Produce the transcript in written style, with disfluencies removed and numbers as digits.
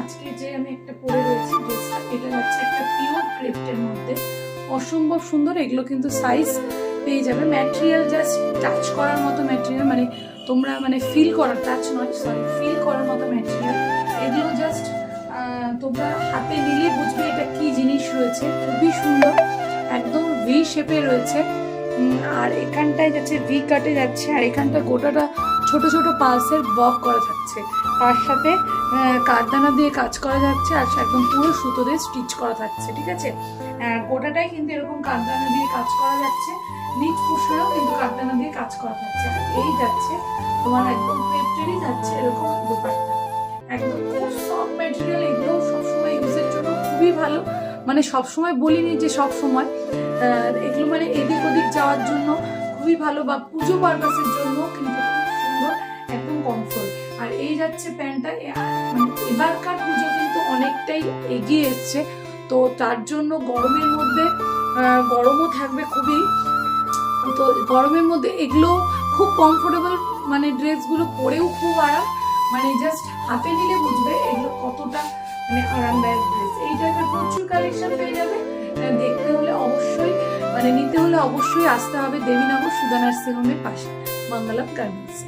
আজকে যে আমি একটা পরে রয়েছি ড্রেসটা, এটা যাচ্ছে একটা পিওর ক্রেপ্টের মধ্যে, অসম্ভব সুন্দর। এগুলো কিন্তু সাইজ পেয়ে যাবে, ম্যাটেরিয়াল জাস্ট টাচ করার মতো ম্যাটেরিয়াল, মানে তোমরা মানে ফিল করার, টাচ নয় সরি, ফিল করার মতো ম্যাটেরিয়াল। এগুলো জাস্ট তোমরা হাতে নিলে বুঝবে এটা কি জিনিস রয়েছে। খুবই সুন্দর, একদম ভি শেপে রয়েছে। আর এখানটায় যাচ্ছে ভি কাটে যাচ্ছে, আর এখানটা গোটাটা ছোট ছোট পালসের বক করা থাকছে, তার সাথে কাঠদানা দিয়ে কাজ করা যাচ্ছে, আর একদম পুরো সুতো দিয়ে স্টিচ করা থাকছে। ঠিক আছে, গোটাটাই কিন্তু এরকম কাঠদানা দিয়ে কাজ করা যাচ্ছে, নিচ পোর্শনেও কিন্তু কাঠদানা দিয়ে কাজ করা থাকছে। আর এই যাচ্ছে তোমার একদম ক্রেপ্টেরই যাচ্ছে এরকম দোপাট্টা, একদম খুব সফট ম্যাটেরিয়াল। এগুলো সবসময় ইউজের জন্য খুবই ভালো, মানে সবসময় বলিনি যে সবসময়, এগুলো মানে এদিক ওদিক যাওয়ার জন্য খুবই ভালো, বা পুজো পারপাসের জন্য কিন্তু খুব সুন্দর, একদম কমফোর্ট। আর এই যাচ্ছে প্যান্টটা, মানে এবারকার পুজো কিন্তু অনেকটাই এগিয়ে এসছে, তো তার জন্য গরমের মধ্যে গরমও থাকবে খুবই, তো গরমের মধ্যে এগুলো খুব কমফোর্টেবল, মানে ড্রেসগুলো পরেও খুব আরাম, মানে জাস্ট হাতে নিলে বুঝবে এগুলো কতটা মানে আরামদায়ক ড্রেস। এই টাইপের প্রচুর কালেকশন পেয়ে যাবে। দেখতে হলে অবশ্যই, মানে নিতে হলে অবশ্যই আসতে হবে দেবীনগর সুধা নার্সিং হোমের পাশে মঙ্গলম গার্মেন্টস।